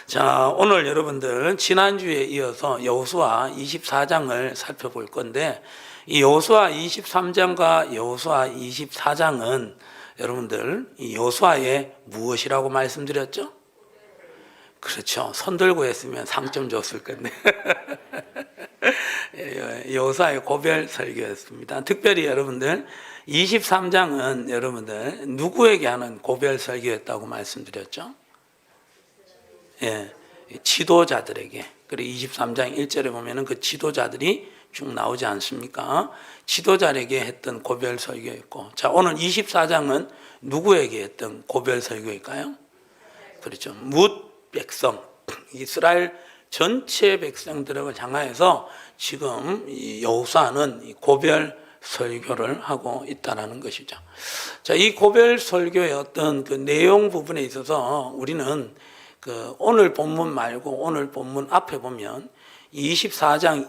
자, 오늘 여러분들 지난주에 이어서 여호수아 24장을 살펴볼 건데, 이 여호수아 23장과 여호수아 24장은 여러분들 이 여호수아의 무엇이라고 말씀드렸죠? 그렇죠. 손 들고 했으면 상점 줬을 건데 여호수아의 고별 설교였습니다. 특별히 여러분들 23장은 여러분들 누구에게 하는 고별 설교였다고 말씀드렸죠? 예, 지도자들에게. 그리고 23장 1절에 보면은 그 지도자들이 쭉 나오지 않습니까? 지도자에게 했던 고별 설교였고, 자, 오늘 24장은 누구에게 했던 고별 설교일까요? 그렇죠. 뭇 백성, 이스라엘 전체 백성들을 향하여서 지금 이 여호수아는 고별 설교를 하고 있다는 것이죠. 자, 이 고별 설교의 어떤 그 내용 부분에 있어서 우리는 오늘 본문 말고 오늘 본문 앞에 보면 24장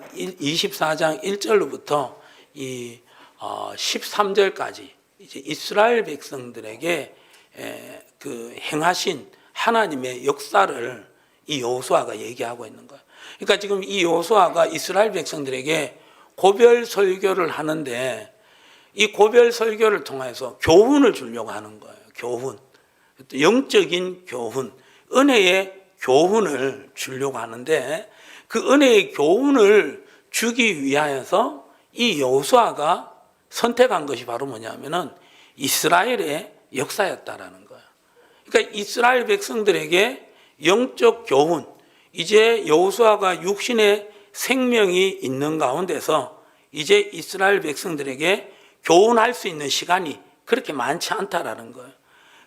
1절로부터 이 13절까지 이제 이스라엘 백성들에게 그 행하신 하나님의 역사를 이 여호수아가 얘기하고 있는 거예요. 그러니까 지금 이 여호수아가 이스라엘 백성들에게 고별 설교를 하는데, 이 고별 설교를 통해서 교훈을 주려고 하는 거예요. 교훈, 영적인 교훈, 은혜의 교훈을 주려고 하는데, 그 은혜의 교훈을 주기 위하여서 이 여호수아가 선택한 것이 바로 뭐냐면은 이스라엘의 역사였다라는 거예요. 그러니까 이스라엘 백성들에게 영적 교훈, 이제 여호수아가 육신의 생명이 있는 가운데서 이제 이스라엘 백성들에게 교훈할 수 있는 시간이 그렇게 많지 않다라는 거예요.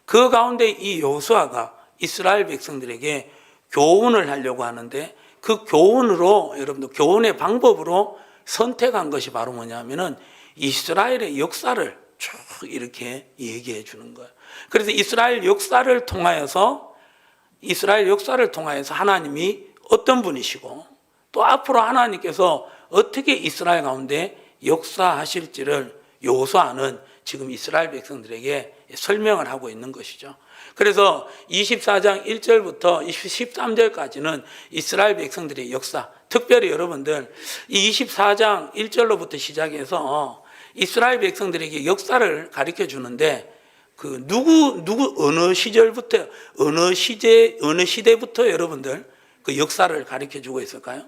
그 가운데 이 여호수아가 이스라엘 백성들에게 교훈을 하려고 하는데, 그 교훈으로, 여러분들 교훈의 방법으로 선택한 것이 바로 뭐냐면은 이스라엘의 역사를 쭉 이렇게 얘기해 주는 거예요. 그래서 이스라엘 역사를 통하여서 하나님이 어떤 분이시고, 또 앞으로 하나님께서 어떻게 이스라엘 가운데 역사하실지를 여호수아는 지금 이스라엘 백성들에게 설명을 하고 있는 것이죠. 그래서 24장 1절부터 13절까지는 이스라엘 백성들의 역사, 특별히 여러분들 이 24장 1절로부터 시작해서 이스라엘 백성들에게 역사를 가르쳐 주는데, 그 어느 시절부터, 어느 시대부터 여러분들 그 역사를 가르쳐 주고 있을까요?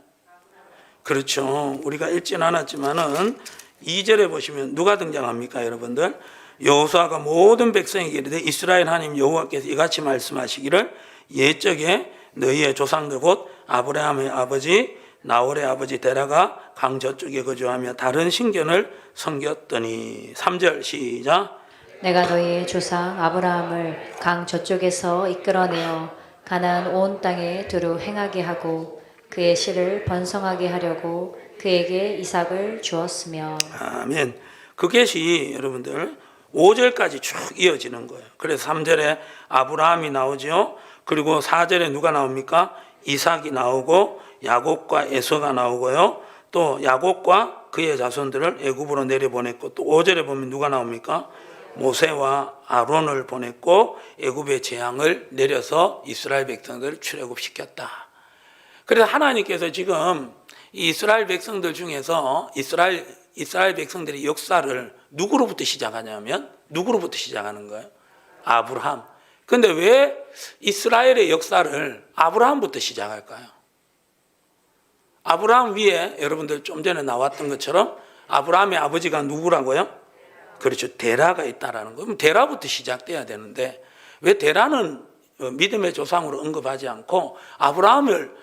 그렇죠. 우리가 읽지는 않았지만은 2절에 보시면 누가 등장합니까, 여러분들? 여호수아가 모든 백성에게 이르되 이스라엘 하나님 여호와께서 이같이 말씀하시기를 옛적에 너희의 조상들 곧 아브라함의 아버지 나홀의 아버지 데라가 강 저쪽에 거주하며 다른 신견을 섬겼더니. 3절 시작. 내가 너희의 조상 아브라함을 강 저쪽에서 이끌어내어 가나안 온 땅에 두루 행하게 하고 그의 씨를 번성하게 하려고 그에게 이삭을 주었으며. 아멘. 그것이 여러분들 5절까지 쭉 이어지는 거예요. 그래서 3절에 아브라함이 나오죠. 그리고 4절에 누가 나옵니까? 이삭이 나오고 야곱과 에서가 나오고요. 또 야곱과 그의 자손들을 애굽으로 내려보냈고, 또 5절에 보면 누가 나옵니까? 모세와 아론을 보냈고 애굽의 재앙을 내려서 이스라엘 백성들을 출애굽시켰다. 그래서 하나님께서 지금 이 이스라엘 백성들 중에서 이스라엘 백성들의 역사를 누구로부터 시작하냐면, 누구로부터 시작하는 거예요? 아브라함. 그런데 왜 이스라엘의 역사를 아브라함부터 시작할까요? 아브라함 위에 여러분들 좀 전에 나왔던 것처럼 아브라함의 아버지가 누구라고요? 그렇죠. 데라가 있다라는 거. 그럼 데라부터 시작돼야 되는데 왜 데라는 믿음의 조상으로 언급하지 않고 아브라함을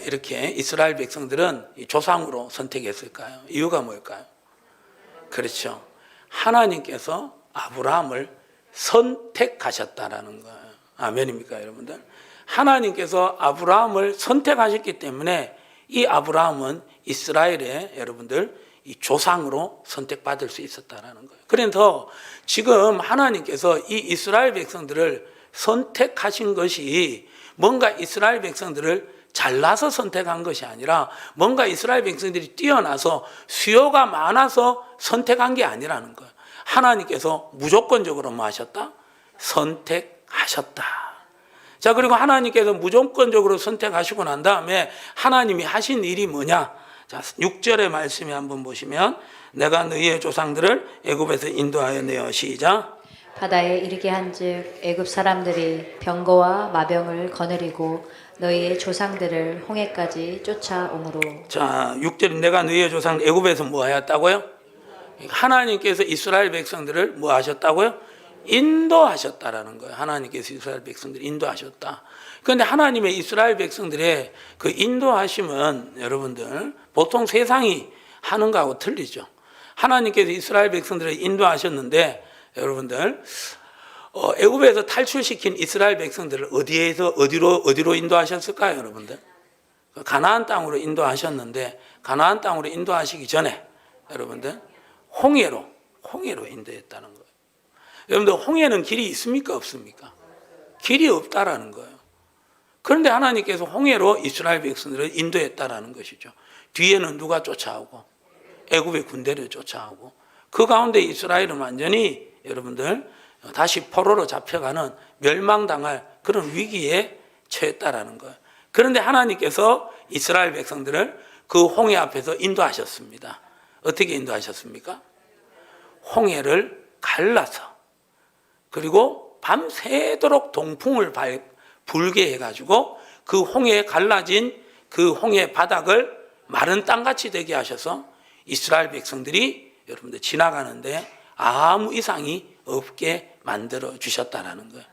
이렇게 이스라엘 백성들은 조상으로 선택했을까요? 이유가 뭘까요? 그렇죠. 하나님께서 아브라함을 선택하셨다라는 거예요. 아멘입니까, 여러분들? 하나님께서 아브라함을 선택하셨기 때문에 이 아브라함은 이스라엘의 여러분들 이 조상으로 선택받을 수 있었다라는 거예요. 그래서 지금 하나님께서 이 이스라엘 백성들을 선택하신 것이 뭔가 이스라엘 백성들을 잘나서 선택한 것이 아니라 뭔가 이스라엘 백성들이 뛰어나서 수요가 많아서 선택한 게 아니라는 거예요. 하나님께서 무조건적으로 뭐 하셨다? 선택하셨다. 자, 그리고 하나님께서 무조건적으로 선택하시고 난 다음에 하나님이 하신 일이 뭐냐? 자, 6절의 말씀에 한번 보시면 내가 너희의 조상들을 애굽에서 인도하여 내어 시작. 바다에 이르게 한즉 애굽 사람들이 병거와 마병을 거느리고 너희의 조상들을 홍해까지 쫓아오므로. 자, 6절에 내가 너희의 조상 애굽에서 뭐 하였다고요? 하나님께서 이스라엘 백성들을 뭐 하셨다고요? 인도하셨다라는 거예요. 하나님께서 이스라엘 백성들을 인도하셨다. 그런데 하나님의 이스라엘 백성들의 그 인도하심은 여러분들 보통 세상이 하는 거하고 틀리죠. 하나님께서 이스라엘 백성들을 인도하셨는데 여러분들 애굽에서 탈출시킨 이스라엘 백성들을 어디로 인도하셨을까요, 여러분들? 가나안 땅으로 인도하셨는데 가나안 땅으로 인도하시기 전에 여러분들 홍해로 인도했다는 거예요. 여러분들 홍해는 길이 있습니까, 없습니까? 길이 없다라는 거예요. 그런데 하나님께서 홍해로 이스라엘 백성들을 인도했다라는 것이죠. 뒤에는 누가 쫓아오고 애굽의 군대를 쫓아오고 그 가운데 이스라엘은 완전히 여러분들 다시 포로로 잡혀가는 멸망당할 그런 위기에 처했다라는 거예요. 그런데 하나님께서 이스라엘 백성들을 그 홍해 앞에서 인도하셨습니다. 어떻게 인도하셨습니까? 홍해를 갈라서 그리고 밤새도록 동풍을 불게 해가지고 그 홍해에 갈라진 그 홍해 바닥을 마른 땅같이 되게 하셔서 이스라엘 백성들이 여러분들 지나가는데 아무 이상이 없게 만들어 주셨다라는 거예요.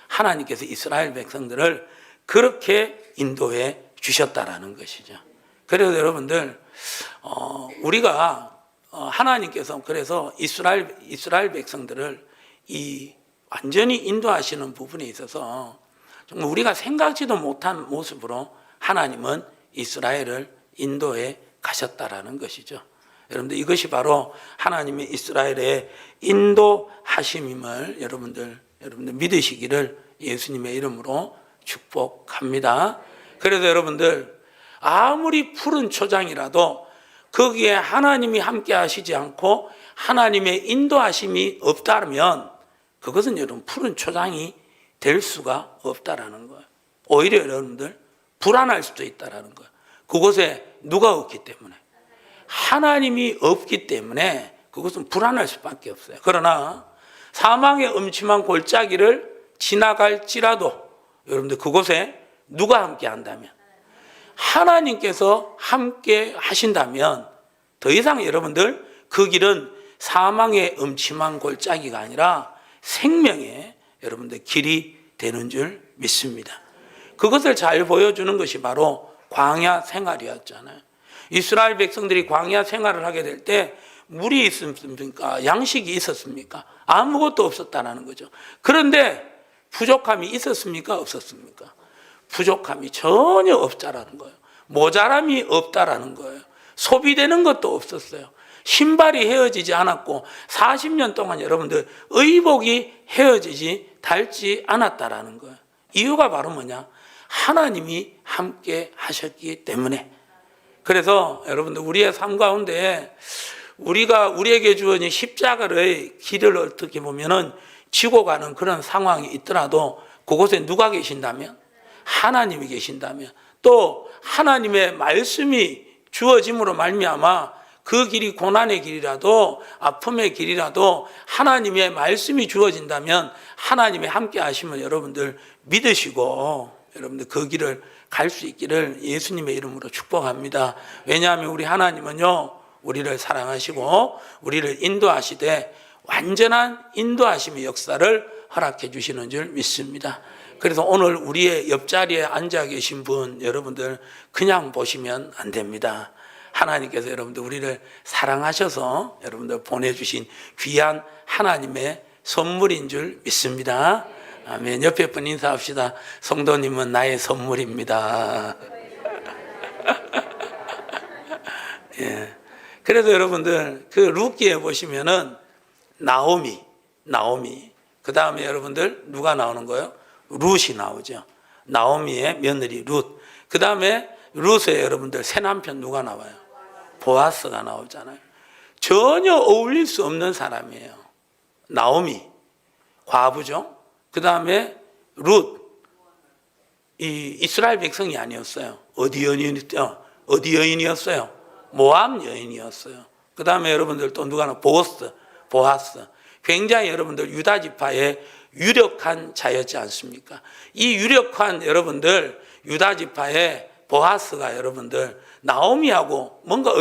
하나님께서 이스라엘 백성들을 그렇게 인도해 주셨다라는 것이죠. 그래서 여러분들 우리가 하나님께서 그래서 이스라엘 백성들을 이 완전히 인도하시는 부분에 있어서 정말 우리가 생각지도 못한 모습으로 하나님은 이스라엘을 인도해 가셨다라는 것이죠. 여러분들 이것이 바로 하나님의 이스라엘의 인도하심임을 여러분들 믿으시기를 예수님의 이름으로 축복합니다. 그래서 여러분들 아무리 푸른 초장이라도 거기에 하나님이 함께 하시지 않고 하나님의 인도하심이 없다면 그것은 여러분 푸른 초장이 될 수가 없다라는 거예요. 오히려 여러분들 불안할 수도 있다라는 거예요. 그곳에 누가 없기 때문에 하나님이 없기 때문에 그것은 불안할 수밖에 없어요. 그러나 사망의 음침한 골짜기를 지나갈지라도 여러분들 그곳에 누가 함께 한다면 하나님께서 함께 하신다면 더 이상 여러분들 그 길은 사망의 음침한 골짜기가 아니라 생명의 여러분들 길이 되는 줄 믿습니다. 그것을 잘 보여주는 것이 바로 광야 생활이었잖아요. 이스라엘 백성들이 광야 생활을 하게 될 때 물이 있었습니까? 양식이 있었습니까? 아무것도 없었다는 거죠. 그런데 부족함이 있었습니까? 없었습니까? 부족함이 전혀 없다라는 거예요. 모자람이 없다라는 거예요. 소비되는 것도 없었어요. 신발이 헤어지지 않았고 40년 동안 여러분들 의복이 닳지 않았다라는 거예요. 이유가 바로 뭐냐? 하나님이 함께 하셨기 때문에. 그래서 여러분들 우리의 삶 가운데 우리에게 주어진 십자가의 길을 어떻게 보면은 지고 가는 그런 상황이 있더라도 그곳에 누가 계신다면? 하나님이 계신다면 또 하나님의 말씀이 주어짐으로 말미암아 그 길이 고난의 길이라도 아픔의 길이라도 하나님의 말씀이 주어진다면 하나님의 함께 하심을 여러분들 믿으시고 여러분들 그 길을 갈 수 있기를 예수님의 이름으로 축복합니다. 왜냐하면 우리 하나님은요 우리를 사랑하시고 우리를 인도하시되 완전한 인도하심의 역사를 허락해 주시는 줄 믿습니다. 그래서 오늘 우리의 옆자리에 앉아 계신 분 여러분들 그냥 보시면 안 됩니다. 하나님께서 여러분들 우리를 사랑하셔서 여러분들 보내주신 귀한 하나님의 선물인 줄 믿습니다. 아멘. 옆에 분 인사합시다. 성도님은 나의 선물입니다. 예. 그래서 여러분들 그 룻기에 보시면은 나오미 그 다음에 여러분들 누가 나오는 거예요? 룻이 나오죠. 나오미의 며느리 룻. 그 다음에 룻의 여러분들 새 남편 누가 나와요? 보아스가 나오잖아요. 전혀 어울릴 수 없는 사람이에요. 나오미 과부죠. 그 다음에 룻 이 이스라엘 백성이 아니었어요. 어디 여인이었어요? 모압 여인이었어요. 그 다음에 여러분들 또 누가 나 보아스. 굉장히 여러분들 유다 지파의 유력한 자였지 않습니까? 이 유력한 여러분들 유다 지파의 보아스가 여러분들 나오미하고 뭔가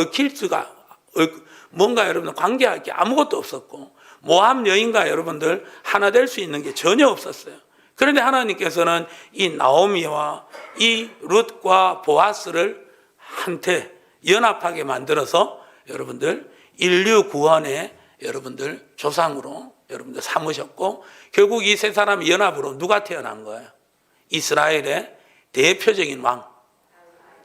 뭔가 여러분들 관계할 게 아무것도 없었고 모압 여인과 여러분들 하나 될 수 있는 게 전혀 없었어요. 그런데 하나님께서는 이 나오미와 이 룻과 보아스를 한테 연합하게 만들어서 여러분들 인류 구원의 여러분들 조상으로 여러분들 삼으셨고, 결국 이 세 사람의 연합으로 누가 태어난 거예요? 이스라엘의 대표적인 왕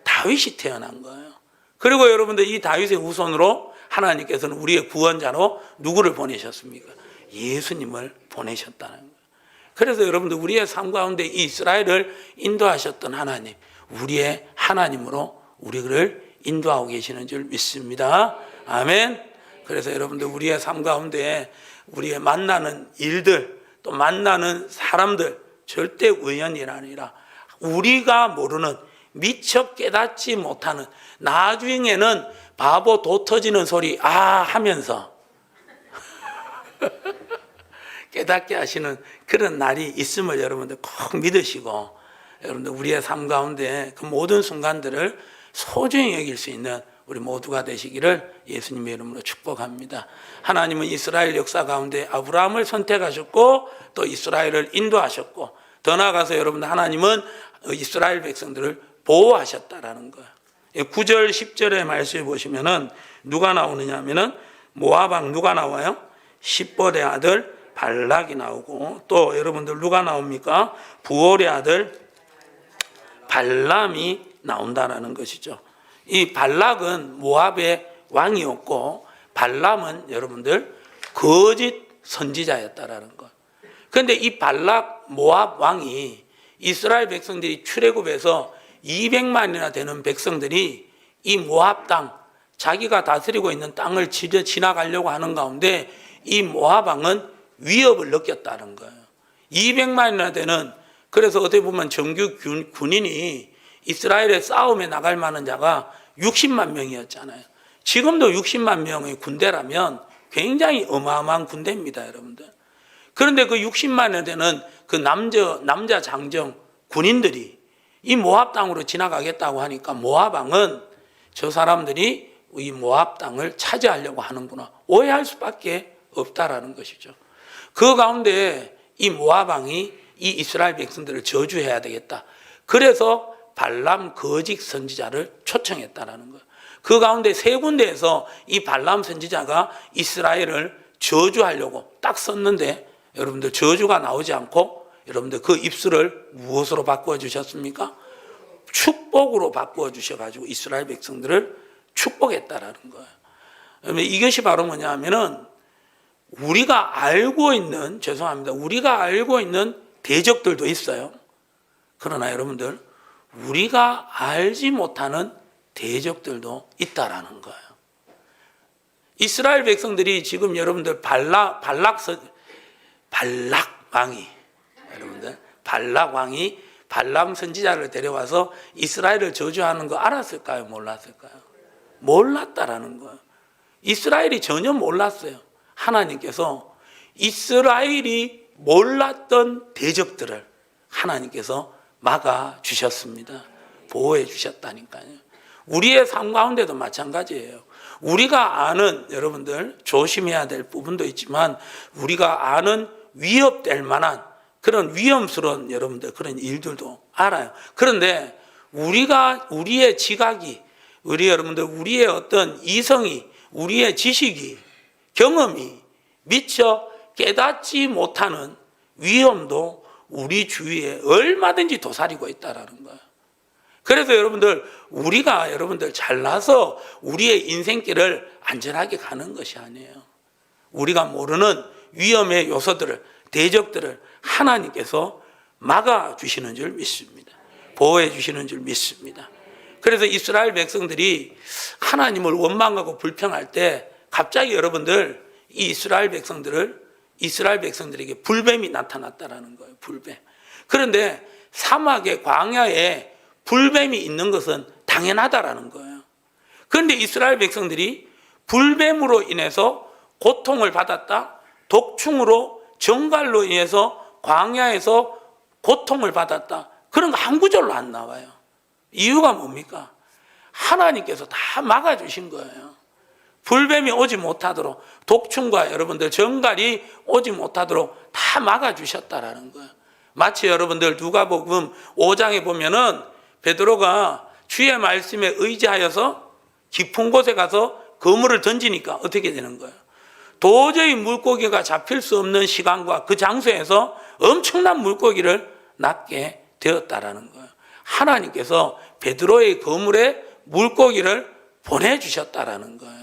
다윗이 태어난 거예요. 그리고 여러분들 이 다윗의 후손으로 하나님께서는 우리의 구원자로 누구를 보내셨습니까? 예수님을 보내셨다는 거예요. 그래서 여러분들 우리의 삶 가운데 이 이스라엘을 인도하셨던 하나님, 우리의 하나님으로 우리를 인도하고 계시는 줄 믿습니다. 아멘. 그래서 여러분들 우리의 삶 가운데 우리의 만나는 일들, 또 만나는 사람들 절대 우연이 아니라 우리가 모르는, 미처 깨닫지 못하는, 나중에는 바보 도 터지는 소리 하면서 깨닫게 하시는 그런 날이 있음을 여러분들 꼭 믿으시고, 여러분들 우리의 삶 가운데 그 모든 순간들을 소중히 여길 수 있는 우리 모두가 되시기를 예수님의 이름으로 축복합니다. 하나님은 이스라엘 역사 가운데 아브라함을 선택하셨고 또 이스라엘을 인도하셨고, 더 나아가서 여러분들 하나님은 이스라엘 백성들을 보호하셨다라는 거예요. 9절 10절의 말씀을 보시면은 누가 나오느냐 하면은 모압 왕 누가 나와요? 십볼의 아들 발락이 나오고, 또 여러분들 누가 나옵니까? 부올의 아들 발람이 나온다라는 것이죠. 이 발락은 모압의 왕이었고 발람은 여러분들 거짓 선지자였다라는 것. 그런데 이 발락 모압 왕이 이스라엘 백성들이 출애굽해서 200만이나 되는 백성들이 이 모압 땅, 자기가 다스리고 있는 땅을 지나가려고 하는 가운데 이 모압 왕은 위협을 느꼈다는 거예요. 200만이나 되는, 그래서 어떻게 보면 정규 군인이 이스라엘의 싸움에 나갈 만한 자가 60만 명이었잖아요. 지금도 60만 명의 군대라면 굉장히 어마어마한 군대입니다, 여러분들. 그런데 그 60만에 되는 그 남자 장정 군인들이 이 모압 땅으로 지나가겠다고 하니까 모압 왕은 저 사람들이 이 모압 땅을 차지하려고 하는구나 오해할 수밖에 없다라는 것이죠. 그 가운데 이 모압 왕이 이 이스라엘 백성들을 저주해야 되겠다. 그래서 발람 거짓 선지자를 초청했다라는 거예요. 그 가운데 세 군데에서 이 발람 선지자가 이스라엘을 저주하려고 딱 썼는데, 여러분들 저주가 나오지 않고 여러분들 그 입술을 무엇으로 바꾸어 주셨습니까? 축복으로 바꾸어 주셔가지고 이스라엘 백성들을 축복했다라는 거예요. 이것이 바로 뭐냐 하면은 우리가 알고 있는 대적들도 있어요. 그러나 여러분들 우리가 알지 못하는 대적들도 있다라는 거예요. 이스라엘 백성들이 지금 여러분들 발락 왕이 발람 선지자를 데려와서 이스라엘을 저주하는 거 알았을까요? 몰랐을까요? 몰랐다라는 거예요. 이스라엘이 전혀 몰랐어요. 하나님께서 이스라엘이 몰랐던 대적들을 하나님께서 막아 주셨습니다. 보호해 주셨다니까요. 우리의 삶 가운데도 마찬가지예요. 우리가 아는, 여러분들 조심해야 될 부분도 있지만 우리가 아는 위협될 만한 그런 위험스러운 여러분들 그런 일들도 알아요. 그런데 우리의 지각이, 우리의 어떤 이성이, 우리의 지식이, 경험이 미처 깨닫지 못하는 위험도 우리 주위에 얼마든지 도사리고 있다라는 거예요. 그래서 우리가 잘나서 우리의 인생길을 안전하게 가는 것이 아니에요. 우리가 모르는 위험의 요소들을, 대적들을 하나님께서 막아주시는 줄 믿습니다. 보호해 주시는 줄 믿습니다. 그래서 이스라엘 백성들이 하나님을 원망하고 불평할 때 갑자기 여러분들 이 이스라엘 백성들을 이스라엘 백성들에게 불뱀이 나타났다라는 거예요. 불뱀. 그런데 사막의 광야에 불뱀이 있는 것은 당연하다라는 거예요. 그런데 이스라엘 백성들이 불뱀으로 인해서 고통을 받았다, 독충으로 정갈로 인해서 광야에서 고통을 받았다, 그런 거 한 구절로 안 나와요. 이유가 뭡니까? 하나님께서 다 막아주신 거예요. 불뱀이 오지 못하도록, 독충과 여러분들 정갈이 오지 못하도록 다 막아주셨다라는 거예요. 마치 여러분들 누가복음 5장에 보면은 베드로가 주의 말씀에 의지하여서 깊은 곳에 가서 그물을 던지니까 어떻게 되는 거예요? 도저히 물고기가 잡힐 수 없는 시간과 그 장소에서 엄청난 물고기를 낚게 되었다라는 거예요. 하나님께서 베드로의 그물에 물고기를 보내주셨다라는 거예요.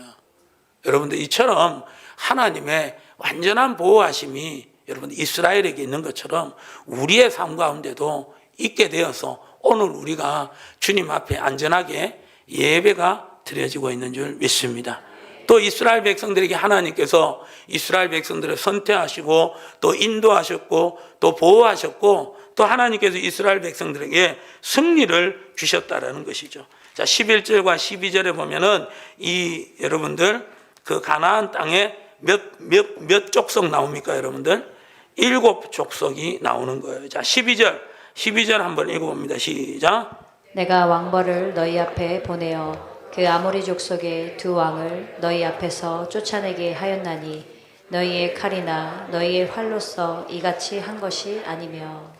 여러분들 이처럼 하나님의 완전한 보호하심이 여러분 이스라엘에게 있는 것처럼 우리의 삶 가운데도 있게 되어서 오늘 우리가 주님 앞에 안전하게 예배가 드려지고 있는 줄 믿습니다. 또 이스라엘 백성들에게 하나님께서 이스라엘 백성들을 선택하시고 또 인도하셨고 또 보호하셨고 또 하나님께서 이스라엘 백성들에게 승리를 주셨다라는 것이죠. 자, 11절과 12절에 보면은 이 여러분들 그 가나안 땅에 몇 족속 나옵니까, 여러분들? 7족속이 나오는 거예요. 자, 12절 한번 읽어봅니다. 시작. 내가 왕벌을 너희 앞에 보내어 그 아모리 족속의 두 왕을 너희 앞에서 쫓아내게 하였나니 너희의 칼이나 너희의 활로서 이같이 한 것이 아니며.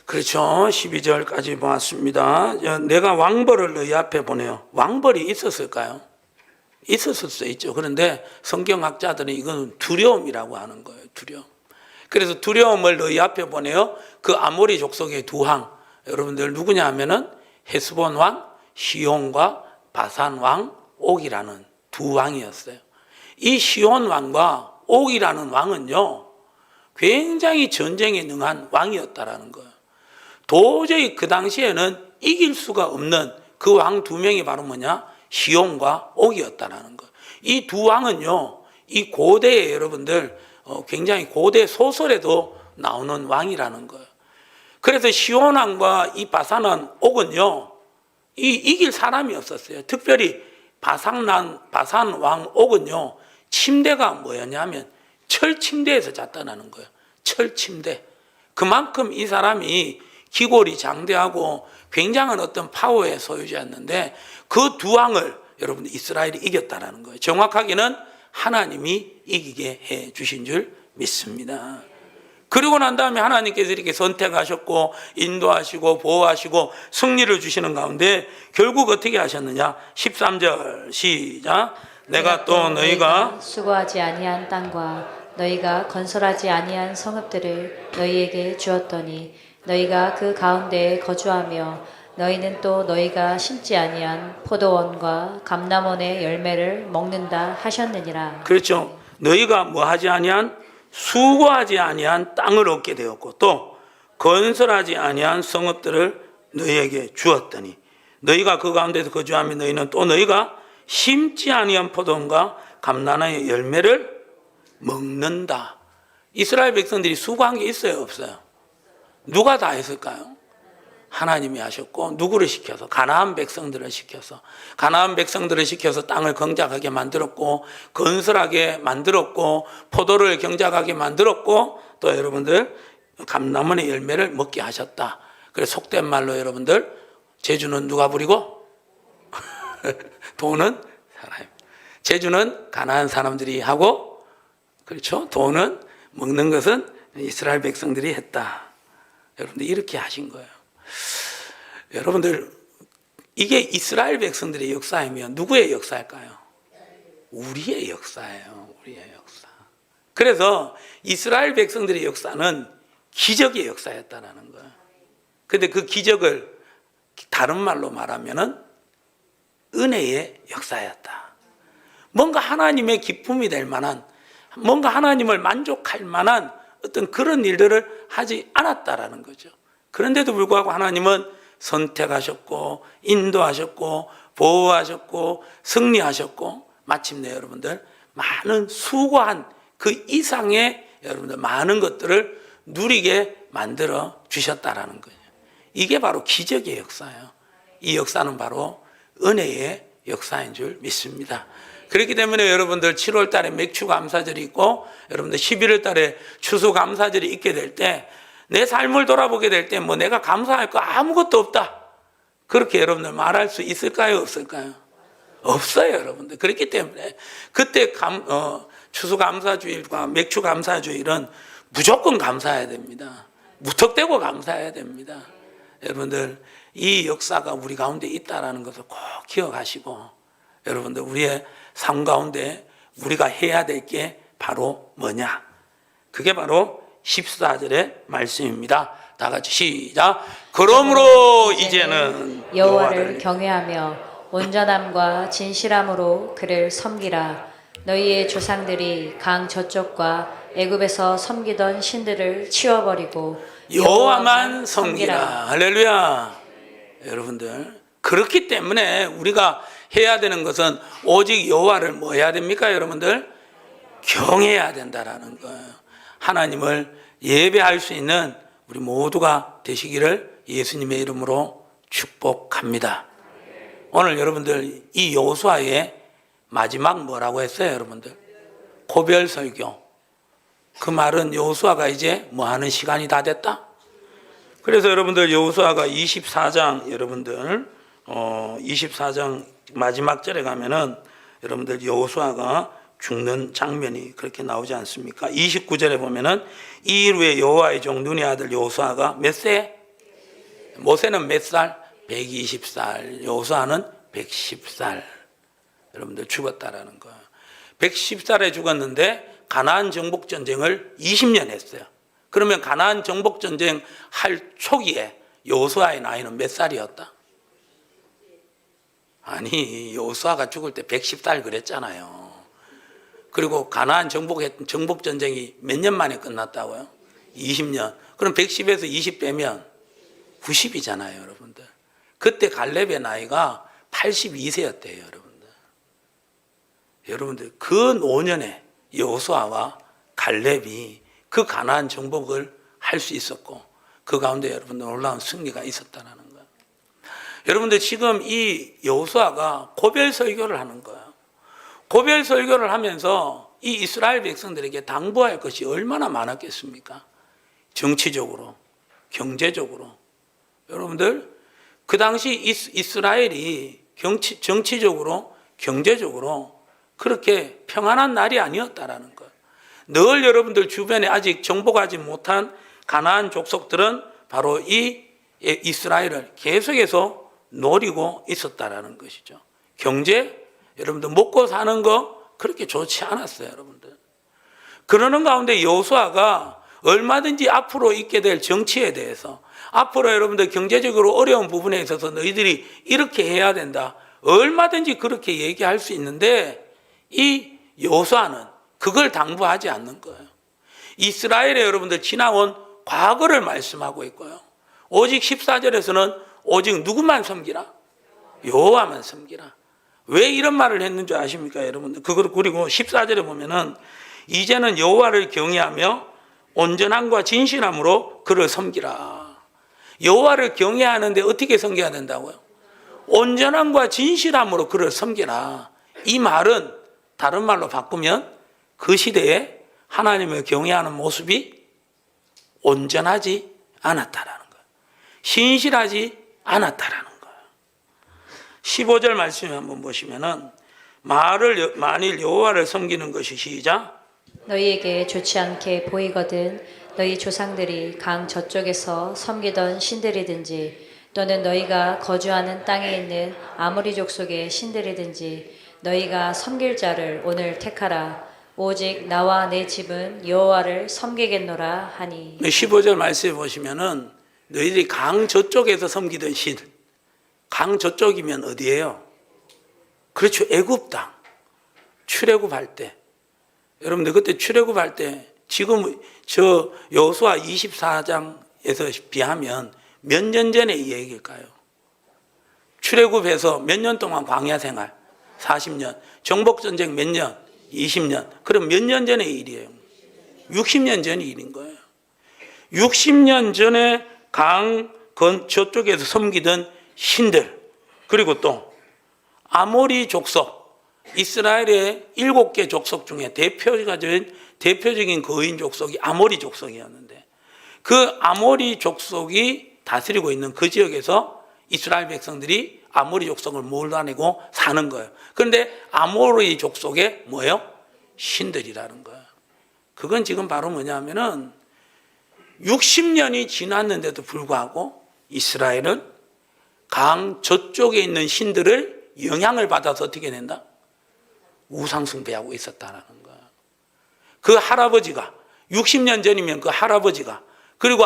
그렇죠. 12절까지 보았습니다. 내가 왕벌을 너희 앞에 보내요. 왕벌이 있었을까요? 있었을 수 있죠. 그런데 성경학자들은 이건 두려움이라고 하는 거예요. 두려움. 그래서 두려움을 너희 앞에 보내요. 그 아모리 족속의 두 왕, 여러분들 누구냐 하면은 헤스본 왕, 시온과 바산 왕, 옥이라는 두 왕이었어요. 이 시온 왕과 옥이라는 왕은요, 굉장히 전쟁에 능한 왕이었다라는 거예요. 도저히 그 당시에는 이길 수가 없는 그 왕 두 명이 바로 뭐냐? 시온과 옥이었다라는 거예요. 이 두 왕은요, 이 고대에 여러분들 굉장히 고대 소설에도 나오는 왕이라는 거예요. 그래서 시온 왕과 이 바산 왕, 옥은요, 이길 사람이 없었어요. 특별히 바산 왕 옥은요, 침대가 뭐였냐면 철 침대에서 잤다는 거예요. 철 침대. 그만큼 이 사람이 기골이 장대하고 굉장한 어떤 파워의 소유자였는데 그 두 왕을 여러분 이스라엘이 이겼다라는 거예요. 정확하게는 하나님이 이기게 해 주신 줄 믿습니다. 그리고 난 다음에 하나님께서 이렇게 선택하셨고 인도하시고 보호하시고 승리를 주시는 가운데 결국 어떻게 하셨느냐? 13절 시작. 내가 또 너희가 수고하지 아니한 땅과 너희가 건설하지 아니한 성읍들을 너희에게 주었더니 너희가 그 가운데에 거주하며 너희는 또 너희가 심지 아니한 포도원과 감람원의 열매를 먹는다 하셨느니라. 그렇죠. 너희가 뭐 하지 아니한 수고하지 아니한 땅을 얻게 되었고 또 건설하지 아니한 성읍들을 너희에게 주었더니 너희가 그 가운데서 거주하며 너희는 또 너희가 심지 아니한 포도원과 감람원의 열매를 먹는다. 이스라엘 백성들이 수고한 게 있어요, 없어요? 누가 다 했을까요? 하나님이 하셨고 누구를 시켜서? 가나안 백성들을 시켜서. 가나안 백성들을 시켜서 땅을 경작하게 만들었고 건설하게 만들었고 포도를 경작하게 만들었고 또 여러분들 감람원의 열매를 먹게 하셨다. 그래서 속된 말로 여러분들 제주는 누가 부리고? 돈은 사람. 제주는 가나안 사람들이 하고 그렇죠? 돈은 먹는 것은 이스라엘 백성들이 했다. 여러분들 이렇게 하신 거예요. 여러분들 이게 이스라엘 백성들의 역사이면 누구의 역사일까요? 우리의 역사예요. 우리의 역사. 그래서 이스라엘 백성들의 역사는 기적의 역사였다는 거예요. 그런데 그 기적을 다른 말로 말하면은 은혜의 역사였다. 뭔가 하나님의 기쁨이 될 만한, 뭔가 하나님을 만족할 만한 어떤 그런 일들을 하지 않았다라는 거죠. 그런데도 불구하고 하나님은 선택하셨고 인도하셨고 보호하셨고 승리하셨고 마침내 여러분들 많은 수고한 그 이상의 여러분들 많은 것들을 누리게 만들어 주셨다라는 거예요. 이게 바로 기적의 역사예요. 이 역사는 바로 은혜의 역사인 줄 믿습니다. 그렇기 때문에 여러분들 7월 달에 맥주 감사절이 있고 여러분들 11월 달에 추수 감사절이 있게 될 때 내 삶을 돌아보게 될 때 뭐 내가 감사할 거 아무것도 없다. 그렇게 여러분들 말할 수 있을까요? 없을까요? 없어요, 여러분들. 그렇기 때문에 그때 추수 감사주일과 맥주 감사주일은 무조건 감사해야 됩니다. 무턱대고 감사해야 됩니다. 여러분들 이 역사가 우리 가운데 있다라는 것을 꼭 기억하시고 여러분들 우리의 삶 가운데 우리가 해야 될 게 바로 뭐냐? 그게 바로 14절의 말씀입니다. 다 같이 시작. 그러므로 이제는 여호와를 경외하며 온전함과 진실함으로 그를 섬기라. 너희의 조상들이 강 저쪽과 애굽에서 섬기던 신들을 치워버리고 여호와만 섬기라. 할렐루야. 여러분들 그렇기 때문에 우리가 해야 되는 것은 오직 여호와를 뭐 해야 됩니까? 여러분들 경외해야 된다라는 거예요. 하나님을 예배할 수 있는 우리 모두가 되시기를 예수님의 이름으로 축복합니다. 오늘 여러분들 이 여호수아의 마지막 뭐라고 했어요, 여러분들? 고별 설교. 그 말은 여호수아가 이제 뭐 하는 시간이 다 됐다? 그래서 여러분들 여호수아가 24장 여러분들 24장 마지막 절에 가면은 여러분들 여호수아가 죽는 장면이 그렇게 나오지 않습니까? 29절에 보면은 이 일 후에 여호와의 종 눈의 아들 여호수아가 몇 세? 모세는 몇 살? 120살. 여호수아는 110살. 여러분들 죽었다라는 거예요. 110살에 죽었는데 가나안 정복 전쟁을 20년 했어요. 그러면 가나안 정복 전쟁 할 초기에 여호수아의 나이는 몇 살이었다? 아니, 여호수아가 죽을 때 110살 그랬잖아요. 그리고 가나안 정복 전쟁이 몇 년 만에 끝났다고요? 20년. 그럼 110에서 20 빼면 90이잖아요, 여러분들. 그때 갈렙의 나이가 82세였대요, 여러분들. 여러분들 그 노년에 여호수아와 갈렙이 그 가나안 정복을 할 수 있었고 그 가운데 여러분들 놀라운 승리가 있었다는 거예요. 여러분들 지금 이 여호수아가 고별 설교를 하는 거예요. 고별 설교를 하면서 이 이스라엘 백성들에게 당부할 것이 얼마나 많았겠습니까? 정치적으로, 경제적으로. 여러분들 그 당시 이스라엘이 정치적으로, 경제적으로 그렇게 평안한 날이 아니었다라는 거예요. 늘 여러분들 주변에 아직 정복하지 못한 가나안 족속들은 바로 이 이스라엘을 계속해서 노리고 있었다라는 것이죠. 경제, 여러분들 먹고 사는 거 그렇게 좋지 않았어요, 여러분들. 그러는 가운데 여호수아가 얼마든지 앞으로 있게 될 정치에 대해서 앞으로 여러분들 경제적으로 어려운 부분에 있어서 너희들이 이렇게 해야 된다. 얼마든지 그렇게 얘기할 수 있는데 이 여호수아는 그걸 당부하지 않는 거예요. 이스라엘의 여러분들 지나온 과거를 말씀하고 있고요. 오직 14절에서는 오직 누구만 섬기라? 여호와만 섬기라. 왜 이런 말을 했는지 아십니까, 여러분들? 그리고 14절에 보면은 이제는 여호와를 경외하며 온전함과 진실함으로 그를 섬기라. 여호와를 경외하는데 어떻게 섬겨야 된다고요? 온전함과 진실함으로 그를 섬기라. 이 말은 다른 말로 바꾸면 그 시대에 하나님을 경외하는 모습이 온전하지 않았다라는 거예요. 신실하지 않았다라는 거예요. 15절 말씀을 한번 보시면은 만일 여호와를 섬기는 것이 시작. 너희에게 좋지 않게 보이거든 너희 조상들이 강 저쪽에서 섬기던 신들이든지 또는 너희가 거주하는 땅에 있는 아모리 족속의 신들이든지 너희가 섬길 자를 오늘 택하라. 오직 나와 내 집은 여호와를 섬기겠노라 하니. 15절 말씀에 보시면은 너희들이 강 저쪽에서 섬기던 신, 강 저쪽이면 어디예요? 그렇죠, 애굽 땅. 출애굽할 때, 여러분들 그때 출애굽할 때 지금 저 여호수아 24장에서 비하면 몇 년 전의 얘기일까요? 출애굽해서 몇 년 동안 광야 생활? 40년. 정복 전쟁 몇 년? 20년. 그럼 몇 년 전의 일이에요? 60년 전의 일인 거예요. 60년 전에 저쪽에서 섬기던 신들, 그리고 또 아모리 족속, 이스라엘의 7개 족속 중에 대표적인 거인 족속이 아모리 족속이었는데, 그 아모리 족속이 다스리고 있는 그 지역에서 이스라엘 백성들이 아모리 족속을 몰아내고 사는 거예요. 그런데 아모리 족속의 뭐예요? 신들이라는 거예요. 그건 지금 바로 뭐냐면은 60년이 지났는데도 불구하고 이스라엘은 강 저쪽에 있는 신들을 영향을 받아서 어떻게 된다? 우상숭배하고 있었다는 거예요. 그 할아버지가 60년 전이면 그 할아버지가, 그리고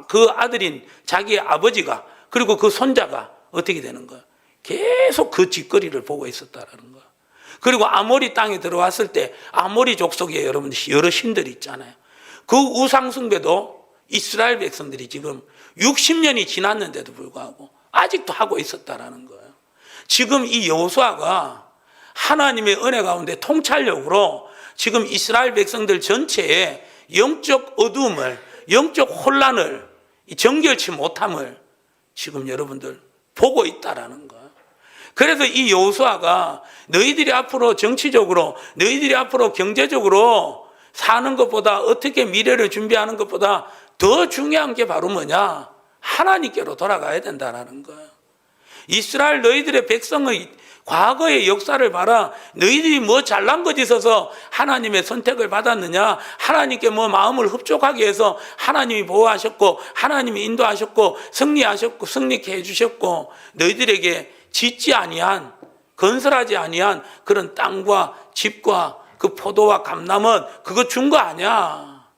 그 아들인 자기의 아버지가, 그리고 그 손자가 어떻게 되는 거예요? 계속 그 짓거리를 보고 있었다는 거예요. 그리고 아모리 땅에 들어왔을 때 아모리 족속에 여러분 여러 신들이 있잖아요. 그 우상숭배도 이스라엘 백성들이 지금 60년이 지났는데도 불구하고 아직도 하고 있었다라는 거예요. 지금 이 여호수아가 하나님의 은혜 가운데 통찰력으로 지금 이스라엘 백성들 전체에 영적 어두움을, 영적 혼란을, 정결치 못함을 지금 여러분들 보고 있다라는 거예요. 그래서 이 여호수아가 너희들이 앞으로 정치적으로, 너희들이 앞으로 경제적으로 사는 것보다, 어떻게 미래를 준비하는 것보다 더 중요한 게 바로 뭐냐? 하나님께로 돌아가야 된다는 거예요. 이스라엘 너희들의 백성의 과거의 역사를 봐라. 너희들이 뭐 잘난 것이 있어서 하나님의 선택을 받았느냐? 하나님께 뭐 마음을 흡족하게 해서 하나님이 보호하셨고, 하나님이 인도하셨고, 승리하셨고, 승리케 해주셨고, 너희들에게 짓지 아니한, 건설하지 아니한 그런 땅과 집과 그 포도와 감람은 그거 준 거 아니야.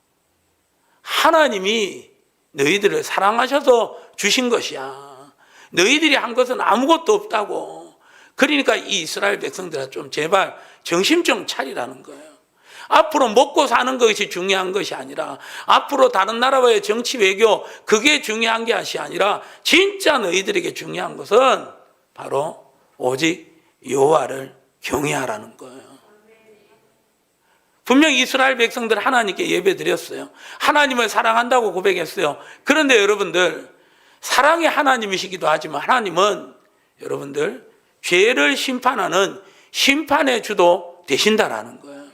하나님이 너희들을 사랑하셔서 주신 것이야. 너희들이 한 것은 아무것도 없다고. 그러니까 이 이스라엘 백성들아, 좀 제발 정신 좀 차리라는 거예요. 앞으로 먹고 사는 것이 중요한 것이 아니라, 앞으로 다른 나라와의 정치 외교, 그게 중요한 게 아니라, 진짜 너희들에게 중요한 것은 바로 오직 여호와를 경외하라는 거예요. 분명히 이스라엘 백성들 하나님께 예배드렸어요. 하나님을 사랑한다고 고백했어요. 그런데 여러분들, 사랑의 하나님이시기도 하지만 하나님은 여러분들 죄를 심판하는 심판의 주도 되신다라는 거예요.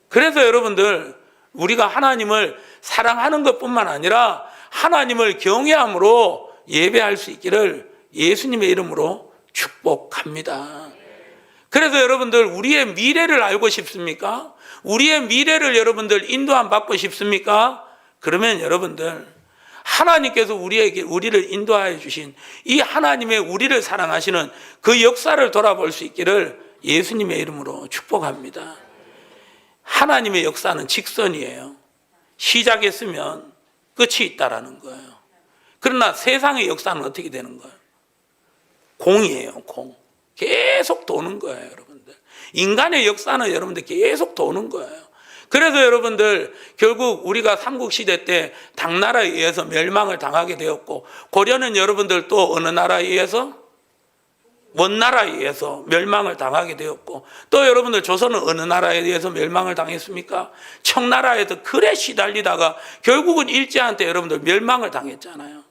그래서 여러분들, 우리가 하나님을 사랑하는 것뿐만 아니라 하나님을 경외함으로 예배할 수 있기를 예수님의 이름으로 축복합니다. 그래서 여러분들, 우리의 미래를 알고 싶습니까? 우리의 미래를 여러분들 인도함 받고 싶습니까? 그러면 여러분들, 하나님께서 우리를 인도하여 주신 이 하나님의 우리를 사랑하시는 그 역사를 돌아볼 수 있기를 예수님의 이름으로 축복합니다. 하나님의 역사는 직선이에요. 시작했으면 끝이 있다라는 거예요. 그러나 세상의 역사는 어떻게 되는 거예요? 공이에요, 공. 계속 도는 거예요, 여러분들. 인간의 역사는 여러분들 계속 도는 거예요. 그래서 여러분들, 결국 우리가 삼국시대 때 당나라에 의해서 멸망을 당하게 되었고, 고려는 여러분들 또 어느 나라에 의해서? 원나라에 의해서 멸망을 당하게 되었고, 또 여러분들 조선은 어느 나라에 의해서 멸망을 당했습니까? 청나라에서 그래 시달리다가 결국은 일제한테 여러분들 멸망을 당했잖아요.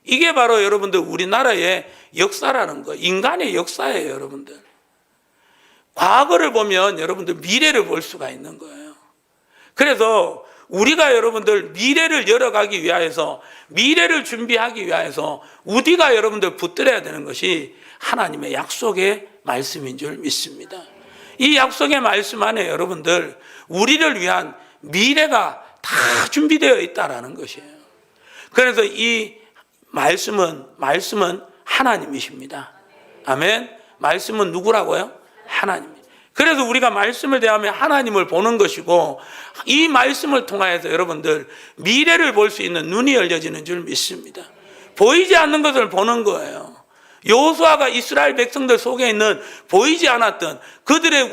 이게 바로 여러분들 우리나라의 역사라는 거예요. 인간의 역사예요, 여러분들. 과거를 보면 여러분들 미래를 볼 수가 있는 거예요. 그래서 우리가 여러분들 미래를 열어가기 위하여서, 미래를 준비하기 위하여서 우리가 여러분들 붙들어야 되는 것이 하나님의 약속의 말씀인 줄 믿습니다. 이 약속의 말씀 안에 여러분들 우리를 위한 미래가 다 준비되어 있다라는 것이에요. 그래서 이 말씀은 하나님이십니다. 아멘. 말씀은 누구라고요? 하나님. 그래서 우리가 말씀을 대하며 하나님을 보는 것이고, 이 말씀을 통하여서 여러분들 미래를 볼 수 있는 눈이 열려지는 줄 믿습니다. 보이지 않는 것을 보는 거예요. 여호수아가 이스라엘 백성들 속에 있는 보이지 않았던 그들의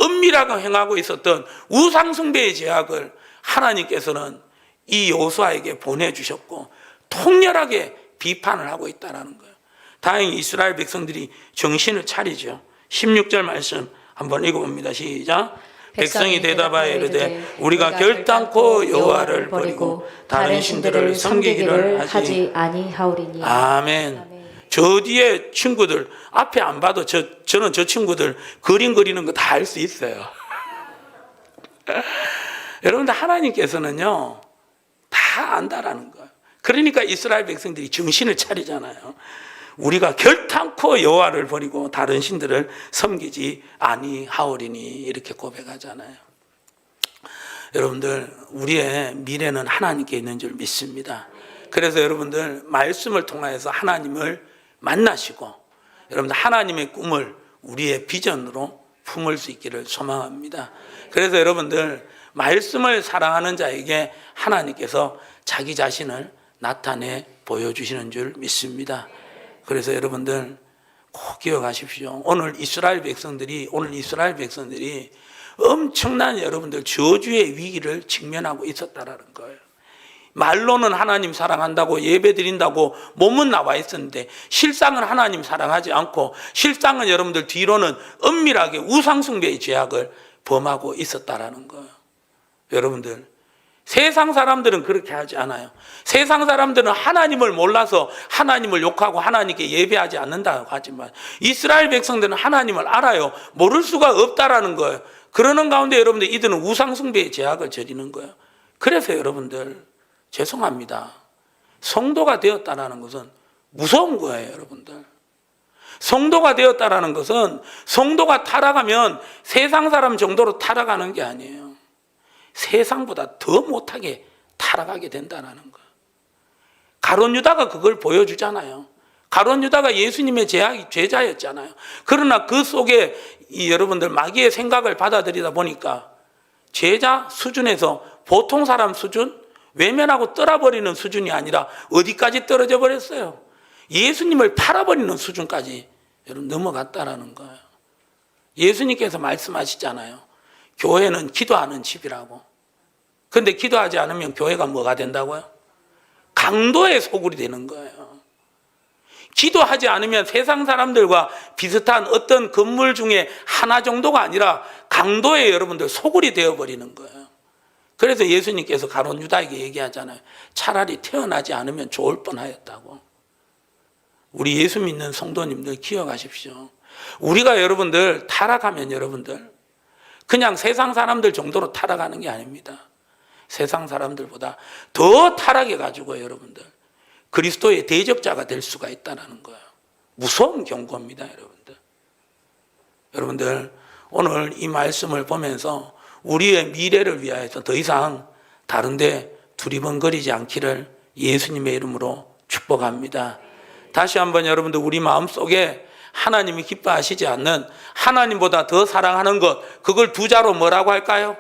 은밀하게 행하고 있었던 우상숭배의 죄악을 하나님께서는 이 여호수아에게 보내주셨고 통렬하게 비판을 하고 있다는 거예요. 다행히 이스라엘 백성들이 정신을 차리죠. 16절 말씀 한번 읽어봅니다. 시작. 백성이 대답하여 이르되 우리가 결단코 여호와를 버리고 다른 신들을 섬기기를 하지 아니하오리니. 아멘. 저 뒤에 친구들 앞에 안 봐도 저는 저 친구들 그림 그리는 거 다 알 수 있어요. 여러분들 하나님께서는요 다 안다라는 거예요. 그러니까 이스라엘 백성들이 정신을 차리잖아요. 우리가 결단코 여호와를 버리고 다른 신들을 섬기지 아니하오리니 이렇게 고백하잖아요. 여러분들 우리의 미래는 하나님께 있는 줄 믿습니다. 그래서 여러분들 말씀을 통하여서 하나님을 만나시고 여러분들 하나님의 꿈을 우리의 비전으로 품을 수 있기를 소망합니다. 그래서 여러분들 말씀을 사랑하는 자에게 하나님께서 자기 자신을 나타내 보여주시는 줄 믿습니다. 그래서 여러분들 꼭 기억하십시오. 오늘 이스라엘 백성들이 엄청난 여러분들 저주의 위기를 직면하고 있었다라는 거예요. 말로는 하나님 사랑한다고 예배 드린다고 몸은 나와 있었는데 실상은 하나님 사랑하지 않고 실상은 여러분들 뒤로는 은밀하게 우상숭배의 죄악을 범하고 있었다라는 거예요. 여러분들 세상 사람들은 그렇게 하지 않아요. 세상 사람들은 하나님을 몰라서 하나님을 욕하고 하나님께 예배하지 않는다고 하지만 이스라엘 백성들은 하나님을 알아요. 모를 수가 없다라는 거예요. 그러는 가운데 여러분들 이들은 우상숭배의 죄악을 저지르는 거예요. 그래서 여러분들 죄송합니다. 성도가 되었다라는 것은 무서운 거예요, 여러분들. 성도가 되었다라는 것은 성도가 타락하면 세상 사람 정도로 타락하는 게 아니에요. 세상보다 더 못하게 타락하게 된다는 거예요. 가룟 유다가 그걸 보여주잖아요. 가룟 유다가 예수님의 제자였잖아요. 그러나 그 속에 여러분들 마귀의 생각을 받아들이다 보니까 제자 수준에서 보통 사람 수준, 외면하고 떠나버리는 수준이 아니라 어디까지 떨어져 버렸어요? 예수님을 팔아버리는 수준까지 여러분 넘어갔다라는 거예요. 예수님께서 말씀하시잖아요. 교회는 기도하는 집이라고. 그런데 기도하지 않으면 교회가 뭐가 된다고요? 강도의 소굴이 되는 거예요. 기도하지 않으면 세상 사람들과 비슷한 어떤 건물 중에 하나 정도가 아니라 강도의 여러분들 소굴이 되어버리는 거예요. 그래서 예수님께서 가룟 유다에게 얘기하잖아요. 차라리 태어나지 않으면 좋을 뻔하였다고. 우리 예수 믿는 성도님들 기억하십시오. 우리가 여러분들 타락하면 여러분들 그냥 세상 사람들 정도로 타락하는 게 아닙니다. 세상 사람들보다 더 타락해가지고 여러분들 그리스도의 대적자가 될 수가 있다는 거예요. 무서운 경고입니다, 여러분들. 여러분들 오늘 이 말씀을 보면서 우리의 미래를 위하여서 더 이상 다른데 두리번거리지 않기를 예수님의 이름으로 축복합니다. 다시 한번 여러분들 우리 마음속에 하나님이 기뻐하시지 않는 하나님보다 더 사랑하는 것, 그걸 두 자로 뭐라고 할까요?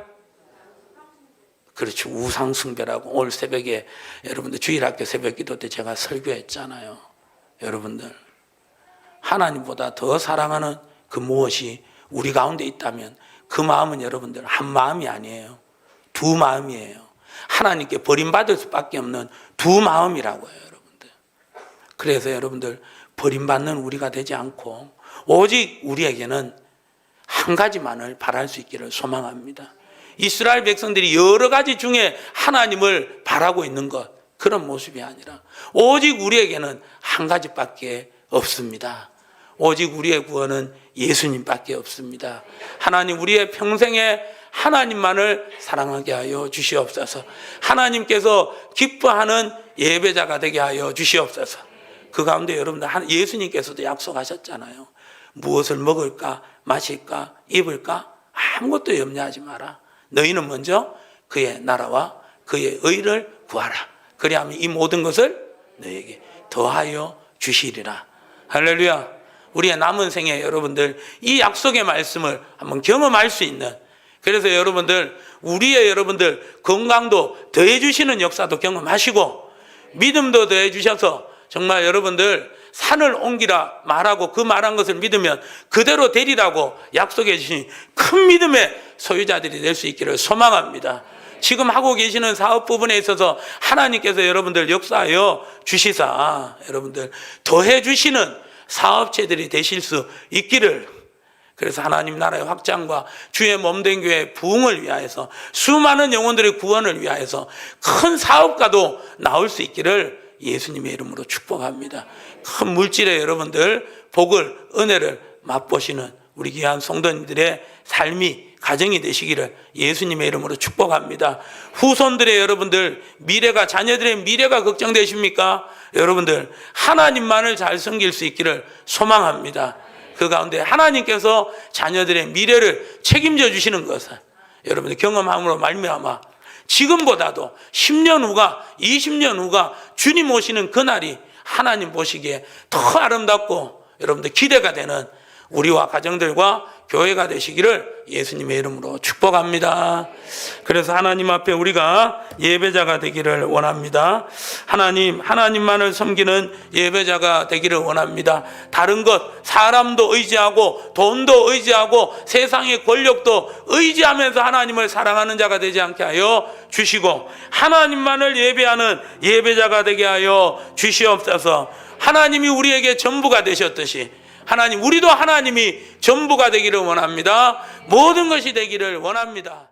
그렇죠. 우상숭배라고. 오늘 새벽에 여러분들 주일학교 새벽기도 때 제가 설교했잖아요. 여러분들 하나님보다 더 사랑하는 그 무엇이 우리 가운데 있다면 그 마음은 여러분들 한 마음이 아니에요. 두 마음이에요. 하나님께 버림받을 수밖에 없는 두 마음이라고 해요, 여러분들. 그래서 여러분들 버림받는 우리가 되지 않고 오직 우리에게는 한 가지만을 바랄 수 있기를 소망합니다. 이스라엘 백성들이 여러 가지 중에 하나님을 바라고 있는 것, 그런 모습이 아니라 오직 우리에게는 한 가지밖에 없습니다. 오직 우리의 구원은 예수님밖에 없습니다. 하나님 우리의 평생에 하나님만을 사랑하게 하여 주시옵소서. 하나님께서 기뻐하는 예배자가 되게 하여 주시옵소서. 그 가운데 여러분들 예수님께서도 약속하셨잖아요. 무엇을 먹을까 마실까 입을까 아무것도 염려하지 마라. 너희는 먼저 그의 나라와 그의 의를 구하라. 그리하면 이 모든 것을 너희에게 더하여 주시리라. 할렐루야. 우리의 남은 생에 여러분들 이 약속의 말씀을 한번 경험할 수 있는, 그래서 여러분들 우리의 여러분들 건강도 더해 주시는 역사도 경험하시고 믿음도 더해 주셔서 정말 여러분들 산을 옮기라 말하고 그 말한 것을 믿으면 그대로 되리라고 약속해 주신 큰 믿음의 소유자들이 될 수 있기를 소망합니다. 지금 하고 계시는 사업 부분에 있어서 하나님께서 여러분들 역사하여 주시사 여러분들 더해 주시는 사업체들이 되실 수 있기를, 그래서 하나님 나라의 확장과 주의 몸된 교회의 부흥을 위하여서 수많은 영혼들의 구원을 위하여서 큰 사업가도 나올 수 있기를 예수님의 이름으로 축복합니다. 큰 물질의 여러분들 복을 은혜를 맛보시는 우리 귀한 성도님들의 삶이 가정이 되시기를 예수님의 이름으로 축복합니다. 후손들의 여러분들 미래가 자녀들의 미래가 걱정되십니까? 여러분들 하나님만을 잘 섬길 수 있기를 소망합니다. 그 가운데 하나님께서 자녀들의 미래를 책임져 주시는 것을 여러분들 경험함으로 말미암아 지금보다도 10년 후가 20년 후가 주님 오시는 그날이 하나님 보시기에 더 아름답고 여러분들 기대가 되는 우리와 가정들과 교회가 되시기를 예수님의 이름으로 축복합니다. 그래서 하나님 앞에 우리가 예배자가 되기를 원합니다. 하나님만을 섬기는 예배자가 되기를 원합니다. 다른 것, 사람도 의지하고 돈도 의지하고 세상의 권력도 의지하면서 하나님을 사랑하는 자가 되지 않게 하여 주시고 하나님만을 예배하는 예배자가 되게 하여 주시옵소서. 하나님이 우리에게 전부가 되셨듯이 하나님, 우리도 하나님이 전부가 되기를 원합니다. 모든 것이 되기를 원합니다.